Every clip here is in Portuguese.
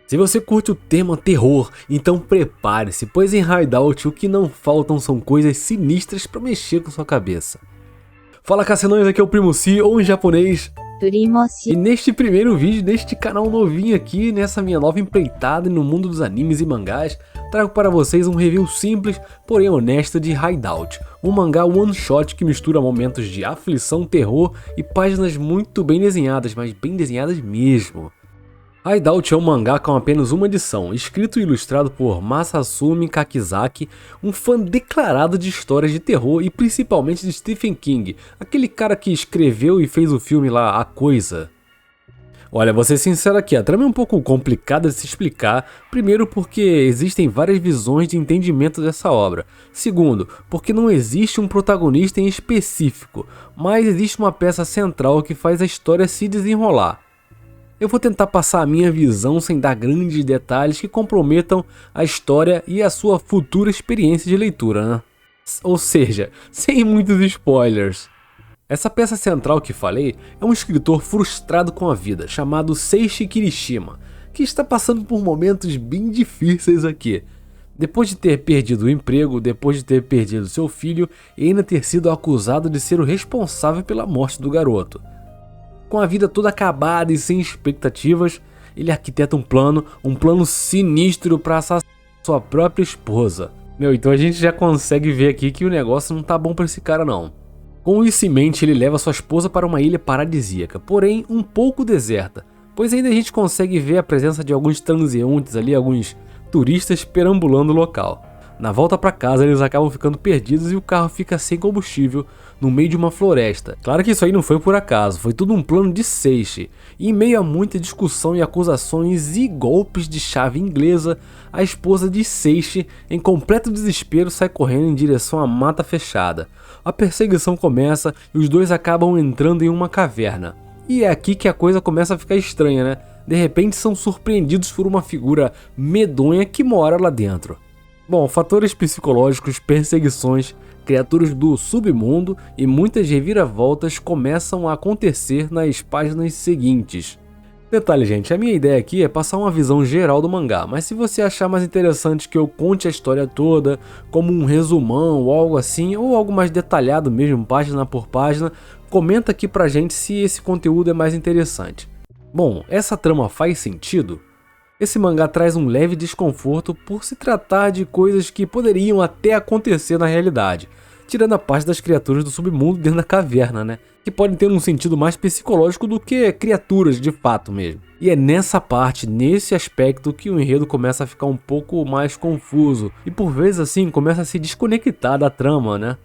Se você curte o tema terror, então prepare-se, pois em Hideout o que não faltam são coisas sinistras pra mexer com sua cabeça. Fala Cassinões, aqui é o Primo C, ou em japonês. E neste primeiro vídeo deste canal novinho aqui, nessa minha nova empreitada no mundo dos animes e mangás, trago para vocês um review simples, porém honesto de Hideout, um mangá one shot que mistura momentos de aflição, terror e páginas muito bem desenhadas, mas bem desenhadas mesmo. Hideout é um mangá com apenas uma edição, escrito e ilustrado por Masasumi Kakizaki, um fã declarado de histórias de terror e principalmente de Stephen King, aquele cara que escreveu e fez o filme lá, A Coisa. Olha, vou ser sincero aqui, a trama é um pouco complicada de se explicar, primeiro porque existem várias visões de entendimento dessa obra, segundo, porque não existe um protagonista em específico, mas existe uma peça central que faz a história se desenrolar. Eu vou tentar passar a minha visão sem dar grandes detalhes que comprometam a história e a sua futura experiência de leitura, né? Ou seja, sem muitos spoilers. Essa peça central que falei é um escritor frustrado com a vida, chamado Seishi Kirishima, que está passando por momentos bem difíceis aqui. Depois de ter perdido o emprego, depois de ter perdido seu filho e ainda ter sido acusado de ser o responsável pela morte do garoto. Com a vida toda acabada e sem expectativas, ele arquiteta um plano sinistro para assassinar sua própria esposa. Então a gente já consegue ver aqui que o negócio não tá bom para esse cara não. Com isso em mente, ele leva sua esposa para uma ilha paradisíaca, porém um pouco deserta, pois ainda a gente consegue ver a presença de alguns transeuntes ali, alguns turistas perambulando o local. Na volta para casa eles acabam ficando perdidos e o carro fica sem combustível no meio de uma floresta. Claro que isso aí não foi por acaso, foi tudo um plano de Seishi. E em meio a muita discussão e acusações e golpes de chave inglesa, a esposa de Seishi, em completo desespero, sai correndo em direção à mata fechada. A perseguição começa e os dois acabam entrando em uma caverna. E é aqui que a coisa começa a ficar estranha, né? De repente são surpreendidos por uma figura medonha que mora lá dentro. Bom, fatores psicológicos, perseguições, criaturas do submundo e muitas reviravoltas começam a acontecer nas páginas seguintes. Detalhe, gente, a minha ideia aqui é passar uma visão geral do mangá, mas se você achar mais interessante que eu conte a história toda, como um resumão ou algo assim, ou algo mais detalhado mesmo, página por página, comenta aqui pra gente se esse conteúdo é mais interessante. Bom, essa trama faz sentido? Esse mangá traz um leve desconforto por se tratar de coisas que poderiam até acontecer na realidade, tirando a parte das criaturas do submundo dentro da caverna, né? Que podem ter um sentido mais psicológico do que criaturas de fato mesmo. E é nessa parte, nesse aspecto, que o enredo começa a ficar um pouco mais confuso e por vezes assim começa a se desconectar da trama, né?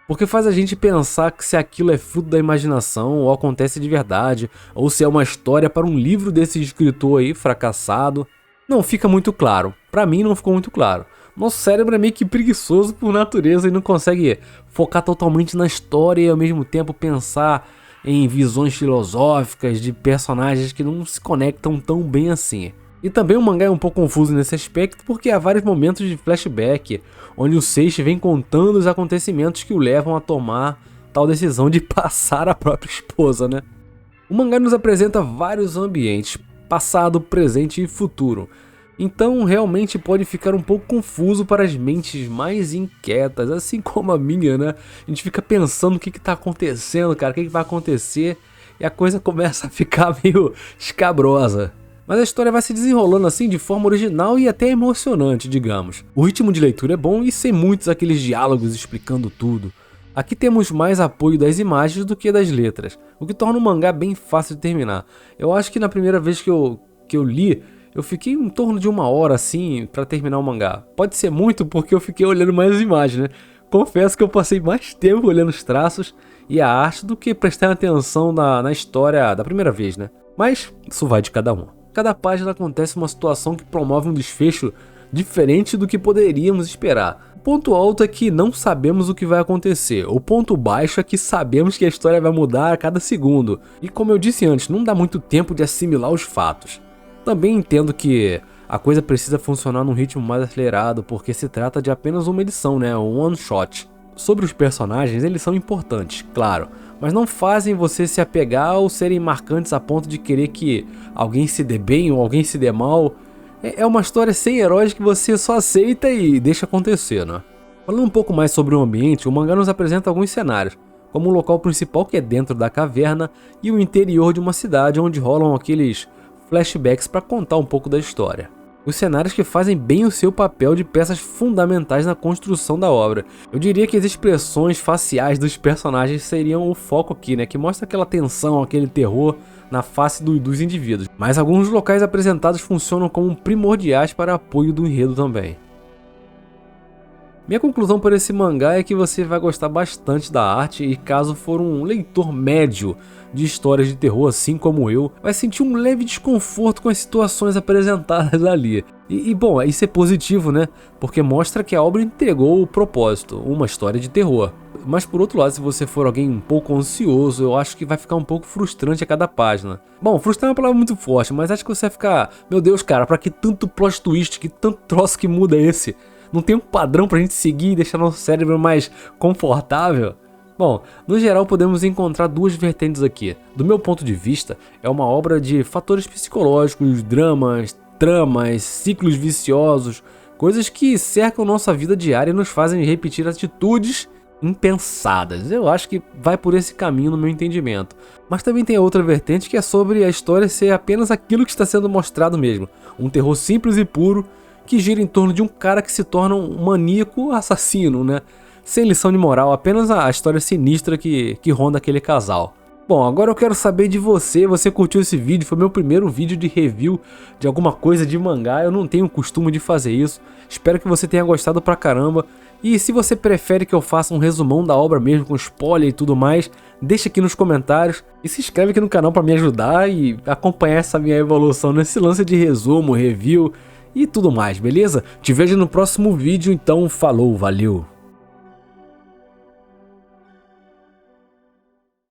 Porque faz a gente pensar que se aquilo é fruto da imaginação ou acontece de verdade, ou se é uma história para um livro desse escritor aí fracassado. Não fica muito claro, pra mim não ficou muito claro. Nosso cérebro é meio que preguiçoso por natureza e não consegue focar totalmente na história e ao mesmo tempo pensar em visões filosóficas de personagens que não se conectam tão bem assim. E também o mangá é um pouco confuso nesse aspecto porque há vários momentos de flashback, onde o Seishi vem contando os acontecimentos que o levam a tomar tal decisão de passar a própria esposa, né? O mangá nos apresenta vários ambientes, passado, presente e futuro. Então realmente pode ficar um pouco confuso para as mentes mais inquietas, assim como a minha, né? A gente fica pensando o que tá acontecendo, cara, o que vai acontecer, e a coisa começa a ficar meio escabrosa. Mas a história vai se desenrolando assim de forma original e até emocionante, digamos. O ritmo de leitura é bom e sem muitos aqueles diálogos explicando tudo. Aqui temos mais apoio das imagens do que das letras, o que torna o mangá bem fácil de terminar. Eu acho que na primeira vez que eu li, eu fiquei em torno de 1 hora assim pra terminar o mangá. Pode ser muito porque eu fiquei olhando mais as imagens, né? Confesso que eu passei mais tempo olhando os traços e a arte do que prestando atenção na história da primeira vez, né? Mas isso vai de cada um. Cada página acontece uma situação que promove um desfecho diferente do que poderíamos esperar. O ponto alto é que não sabemos o que vai acontecer, o ponto baixo é que sabemos que a história vai mudar a cada segundo. E como eu disse antes, não dá muito tempo de assimilar os fatos. Também entendo que a coisa precisa funcionar num ritmo mais acelerado, porque se trata de apenas uma edição, né? Um one shot. Sobre os personagens, eles são importantes, claro, mas não fazem você se apegar ou serem marcantes a ponto de querer que alguém se dê bem ou alguém se dê mal. É uma história sem heróis que você só aceita e deixa acontecer, né? Falando um pouco mais sobre o ambiente, o mangá nos apresenta alguns cenários, como o local principal que é dentro da caverna e o interior de uma cidade onde rolam aqueles flashbacks para contar um pouco da história. Os cenários que fazem bem o seu papel de peças fundamentais na construção da obra. Eu diria que as expressões faciais dos personagens seriam o foco aqui, né? Que mostra aquela tensão, aquele terror na face dos indivíduos. Mas alguns locais apresentados funcionam como primordiais para apoio do enredo também. Minha conclusão por esse mangá é que você vai gostar bastante da arte e caso for um leitor médio de histórias de terror assim como eu, vai sentir um leve desconforto com as situações apresentadas ali. Bom, isso é positivo, né? Porque mostra que a obra entregou o propósito, uma história de terror. Mas por outro lado, se você for alguém um pouco ansioso, eu acho que vai ficar um pouco frustrante a cada página. Bom, frustrar é uma palavra muito forte, mas acho que você vai ficar... Meu Deus, cara, pra que tanto plot twist, que tanto troço que muda esse? Não tem um padrão pra gente seguir e deixar nosso cérebro mais confortável? Bom, no geral podemos encontrar duas vertentes aqui. Do meu ponto de vista, é uma obra de fatores psicológicos, dramas, tramas, ciclos viciosos, coisas que cercam nossa vida diária e nos fazem repetir atitudes impensadas. Eu acho que vai por esse caminho no meu entendimento. Mas também tem a outra vertente que é sobre a história ser apenas aquilo que está sendo mostrado mesmo. Um terror simples e puro, que gira em torno de um cara que se torna um maníaco assassino, né? Sem lição de moral, apenas a história sinistra que ronda aquele casal. Bom, agora eu quero saber de você. Você curtiu esse vídeo? Foi meu primeiro vídeo de review de alguma coisa de mangá. Eu não tenho o costume de fazer isso. Espero que você tenha gostado pra caramba. E se você prefere que eu faça um resumão da obra mesmo, com spoiler e tudo mais, deixa aqui nos comentários. E se inscreve aqui no canal pra me ajudar e acompanhar essa minha evolução nesse lance de resumo, review e tudo mais, beleza? Te vejo no próximo vídeo, então falou, valeu!